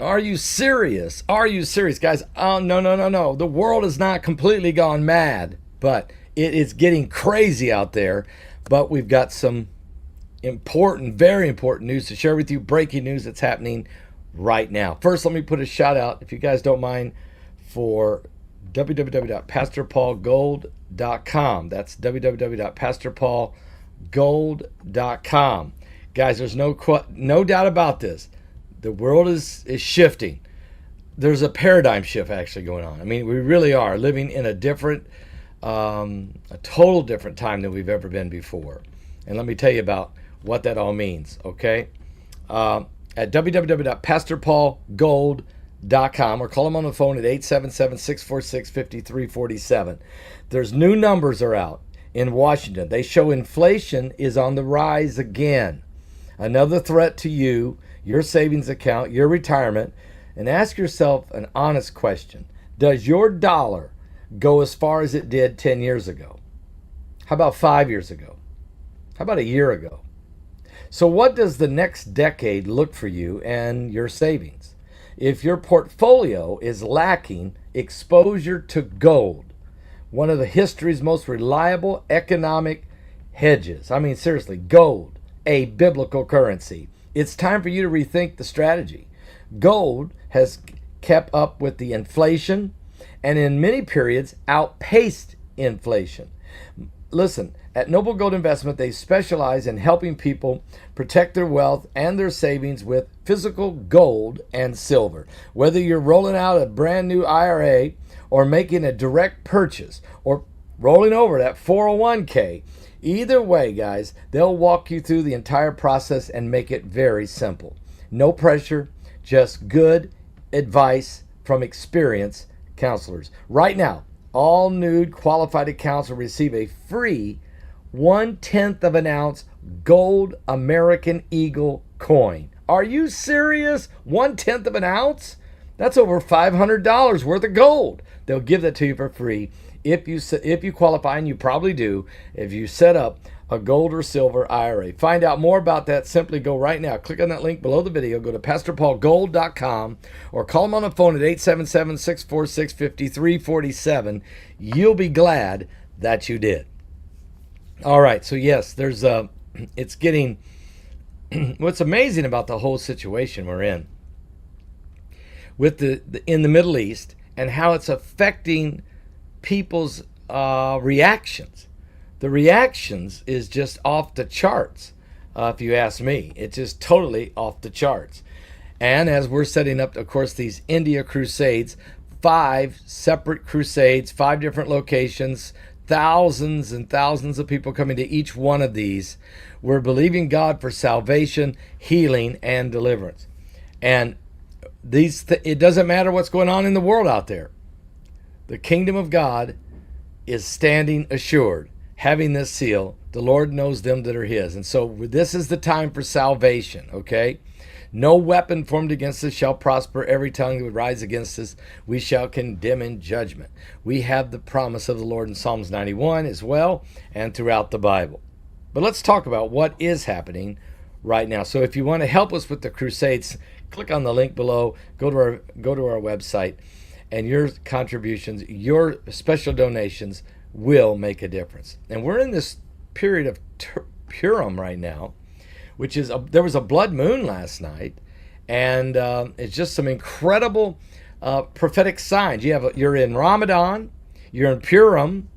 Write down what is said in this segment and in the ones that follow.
Are you serious? Are you serious, guys? Oh, no, no, no, no. The world is not completely gone mad, but it is getting crazy out there. But we've got some important, very important news to share with you. Breaking news that's happening right now. First, let me put a shout out, if you guys don't mind, for www.pastorpaulgold.com. That's www.pastorpaulgold.com. Guys, there's no doubt about this. The world is shifting. There's a paradigm shift actually going on. I mean, we really are living in a total different time than we've ever been before. And let me tell you about what that all means, okay? At www.pastorpaulgold.com or call them on the phone at 877-646-5347. There's new numbers are out in Washington. They show inflation is on the rise again. Another threat to you, your savings account, your retirement. And ask yourself an honest question. Does your dollar go as far as it did 10 years ago? How about 5 years ago? How about a year ago? So what does the next decade look for you and your savings? If your portfolio is lacking exposure to gold, one of the history's most reliable economic hedges. I mean, seriously, gold, a biblical currency. It's time for you to rethink the strategy. Gold has kept up with the inflation and in many periods outpaced inflation. Listen, at Noble Gold Investment, they specialize in helping people protect their wealth and their savings with physical gold and silver. Whether you're rolling out a brand new IRA or making a direct purchase or rolling over that 401k, either way, guys, they'll walk you through the entire process and make it very simple. No pressure, just good advice from experienced counselors. Right now, all new qualified accounts will receive a free 1/10 of an ounce gold American Eagle coin. Are you serious? 1/10 of an ounce? That's over $500 worth of gold. They'll give that to you for free if you qualify, and you probably do, if you set up a gold or silver IRA. Find out more about that. Simply go right now. Click on that link below the video. Go to PastorPaulGold.com or call them on the phone at 877-646-5347. You'll be glad that you did. All right. So yes, it's getting, what's amazing about the whole situation we're in with in the Middle East and how it's affecting people's reactions. The reactions is just off the charts, if you ask me. It's just totally off the charts. And as we're setting up, of course, these India crusades, 5 separate crusades, 5 different locations, thousands and thousands of people coming to each one of these. We're believing God for salvation, healing, and deliverance. And it doesn't matter what's going on in the world out there. The kingdom of God is standing assured, having this seal. The Lord knows them that are his. And so this is the time for salvation, okay? No weapon formed against us shall prosper. Every tongue that would rise against us, we shall condemn in judgment. We have the promise of the Lord in Psalms 91 as well and throughout the Bible. But let's talk about what is happening right now. So if you want to help us with the crusades, click on the link below, go to our website, and your contributions, your special donations will make a difference. And we're in this period of Purim right now, which is there was a blood moon last night, and it's just some incredible prophetic signs. You're in Ramadan, you're in Purim.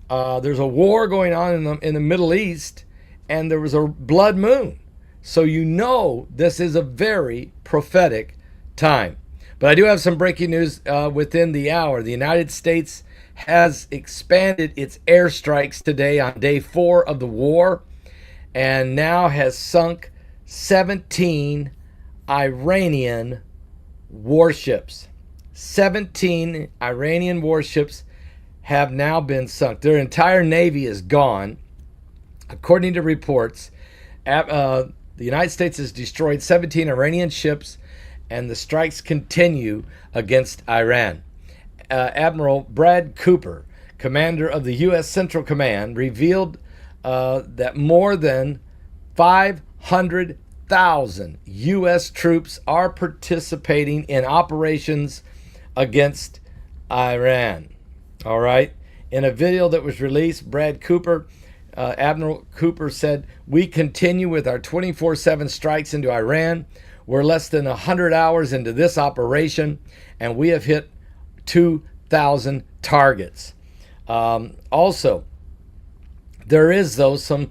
There's a war going on in the Middle East, and there was a blood moon. So you know this is a very prophetic time. But I do have some breaking news within the hour. The United States has expanded its airstrikes today on day 4 of the war and now has sunk 17 Iranian warships. 17 Iranian warships have now been sunk. Their entire navy is gone. According to reports, the United States has destroyed 17 Iranian ships, and the strikes continue against Iran. Admiral Brad Cooper, commander of the U.S. Central Command, revealed that more than 500,000 2,000 U.S. troops are participating in operations against Iran. All right. In a video that was released, Admiral Cooper said, "We continue with our 24/7 strikes into Iran. We're less than 100 hours into this operation, and we have hit 2,000 targets." Also, there is, though, some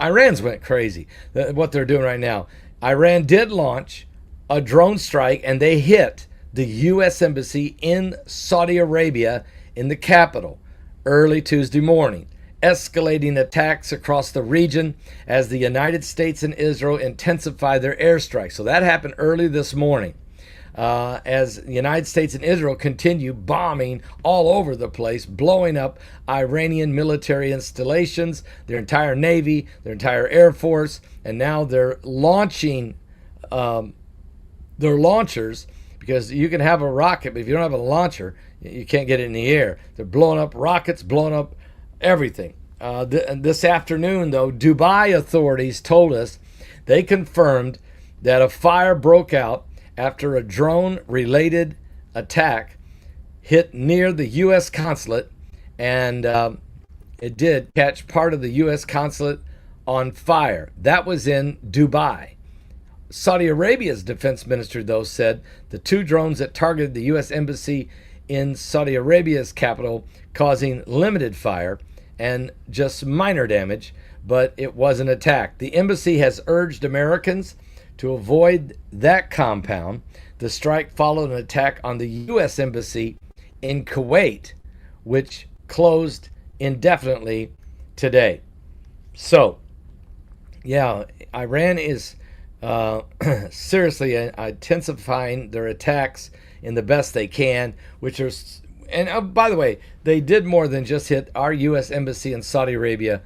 Iran's went crazy. What they're doing right now. Iran did launch a drone strike, and they hit the U.S. Embassy in Saudi Arabia in the capital early Tuesday morning, escalating attacks across the region as the United States and Israel intensify their airstrikes. So that happened early this morning. As the United States and Israel continue bombing all over the place, blowing up Iranian military installations, their entire Navy, their entire Air Force, and now they're launching their launchers, because you can have a rocket, but if you don't have a launcher, you can't get it in the air. They're blowing up rockets, blowing up everything. This afternoon, though, Dubai authorities told us they confirmed that a fire broke out after a drone-related attack hit near the U.S. consulate, and it did catch part of the U.S. consulate on fire. That was in Dubai. Saudi Arabia's defense minister, though, said the two drones that targeted the U.S. embassy in Saudi Arabia's capital, causing limited fire and just minor damage, but it was an attack. The embassy has urged Americans to avoid that compound. The strike followed an attack on the U.S. embassy in Kuwait, which closed indefinitely today. So, yeah, Iran is seriously intensifying their attacks in the best they can, which are, and by the way, they did more than just hit our U.S. embassy in Saudi Arabia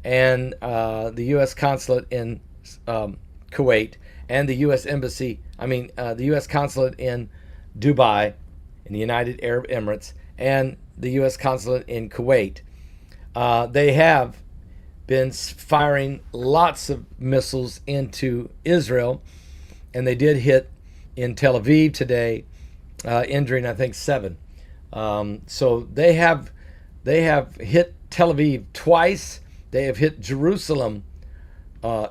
and the U.S. consulate in Kuwait, and the U.S. embassy, the U.S. consulate in Dubai, in the United Arab Emirates, and the U.S. consulate in Kuwait. They have been firing lots of missiles into Israel, and they did hit in Tel Aviv today, injuring, I think, 7. So they have hit Tel Aviv twice. They have hit Jerusalem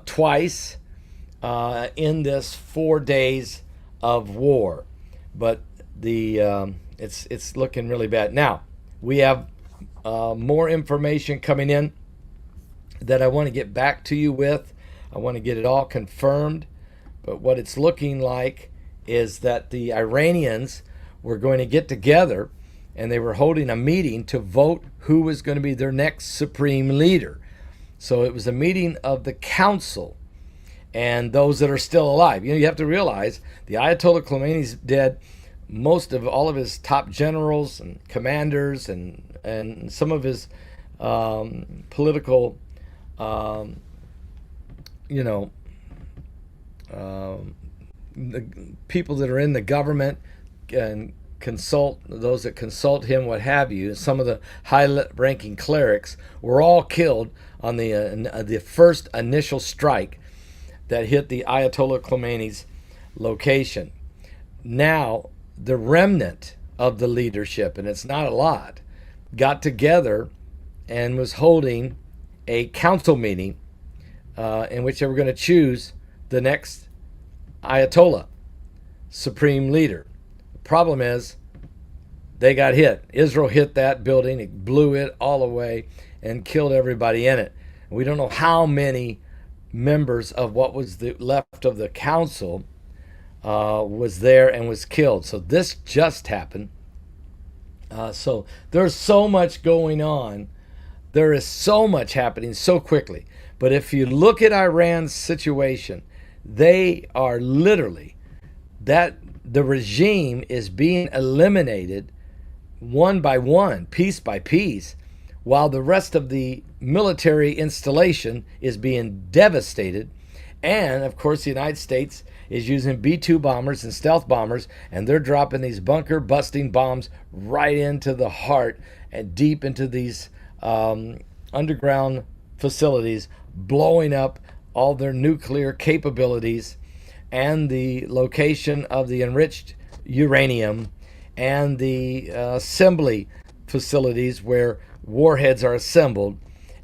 twice in this 4 days of war. But it's looking really bad. Now, we have more information coming in that I want to get back to you with. I want to get it all confirmed. But what it's looking like is that the Iranians were going to get together, and they were holding a meeting to vote who was going to be their next supreme leader. So it was a meeting of the council and those that are still alive. You have to realize the Ayatollah Khomeini's dead. Most of all of his top generals and commanders and some of his political the people that are in the government and those that consult him, what have you, some of the high-ranking clerics were all killed on the first initial strike that hit the Ayatollah Khomeini's location. Now, the remnant of the leadership, and it's not a lot, got together and was holding a council meeting in which they were going to choose the next Ayatollah, supreme leader. The problem is they got hit. Israel hit that building, it blew it all away and killed everybody in it. We don't know how many members of what was left of the council was there and was killed. So this just happened. So there's so much going on. There is so much happening so quickly. But if you look at Iran's situation, they are literally, the regime is being eliminated one by one, piece by piece, while the rest of the military installation is being devastated. And of course, the United States is using B-2 bombers and stealth bombers, and they're dropping these bunker busting bombs right into the heart and deep into these underground facilities, blowing up all their nuclear capabilities and the location of the enriched uranium and the assembly facilities where warheads are assembled,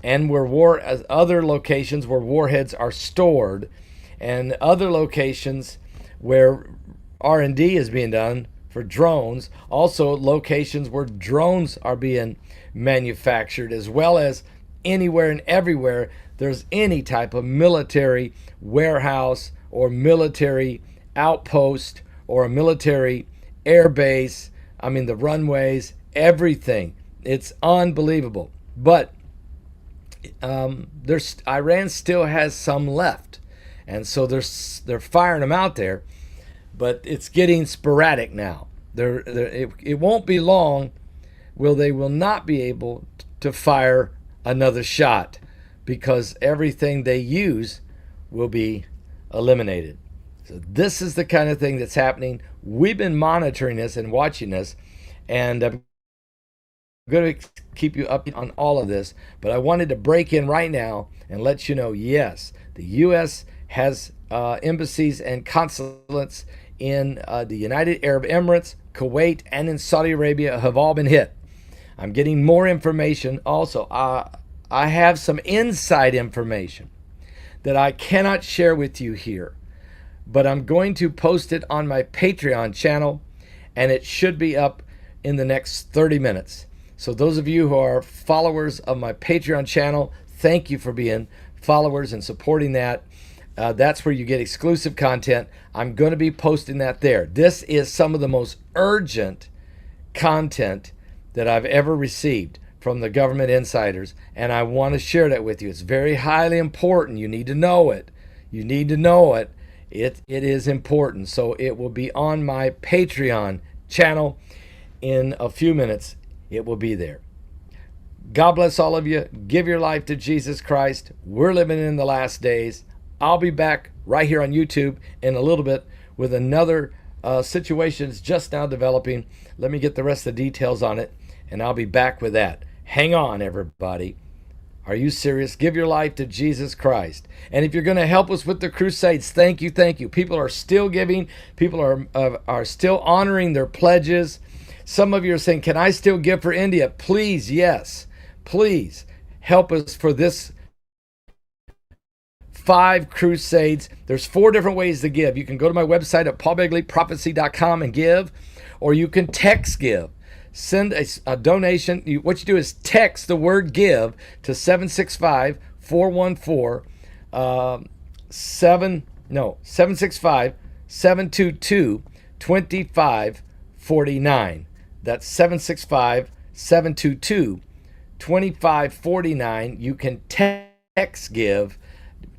and where other locations where warheads are stored, and other locations where R&D is being done for drones, also locations where drones are being manufactured, as well as anywhere and everywhere there's any type of military warehouse or military outpost or a military air base. I mean, the runways, everything. It's unbelievable. But Iran still has some left, and so they're firing them out there, but it's getting sporadic now. It won't be long they will not be able to fire another shot, because everything they use will be eliminated. So this is the kind of thing that's happening. We've been monitoring this and watching this, and I'm going to keep you up on all of this, but I wanted to break in right now and let you know, yes, the U.S. has embassies and consulates in the United Arab Emirates, Kuwait, and in Saudi Arabia have all been hit. I'm getting more information also. I have some inside information that I cannot share with you here, but I'm going to post it on my Patreon channel, and it should be up in the next 30 minutes. So those of you who are followers of my Patreon channel, thank you for being followers and supporting that. That's where you get exclusive content. I'm going to be posting that there. This is some of the most urgent content that I've ever received from the government insiders, and I want to share that with you. It's very highly important. You need to know it. You need to know it. It is important. So it will be on my Patreon channel in a few minutes. It will be there. God bless all of you. Give your life to Jesus Christ. We're living in the last days. I'll be back right here on YouTube in a little bit with another situation that's just now developing. Let me get the rest of the details on it, and I'll be back with that. Hang on, everybody. Are you serious? Give your life to Jesus Christ. And if you're going to help us with the crusades, thank you, thank you. People are still giving. People are still honoring their pledges. Some of you are saying, can I still give for India? Please, yes. Please help us for this 5 crusades. There's 4 different ways to give. You can go to my website at paulbegleyprophecy.com and give, or you can text give. Send a donation. What you do is text the word give to 765-2549. That's 765-722-2549. You can text give.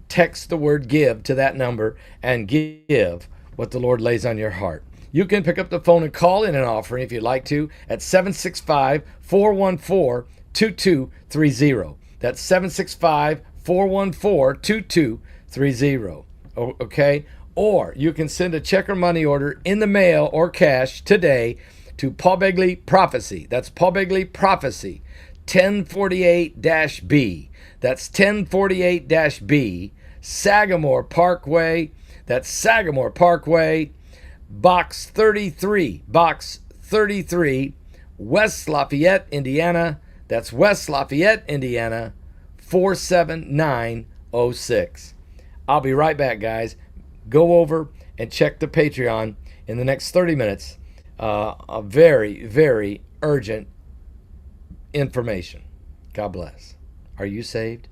Text the word give to that number and give what the Lord lays on your heart. You can pick up the phone and call in an offering if you'd like to at 765-414-2230. That's 765-414-2230. Okay? Or you can send a check or money order in the mail or cash today to Paul Begley Prophecy. That's Paul Begley Prophecy, 1048-B. That's 1048-B, Sagamore Parkway. That's Sagamore Parkway, Box 33, West Lafayette, Indiana. That's West Lafayette, Indiana, 47906. I'll be right back, guys. Go over and check the Patreon in the next 30 minutes. A very, very urgent information. God bless. Are you saved?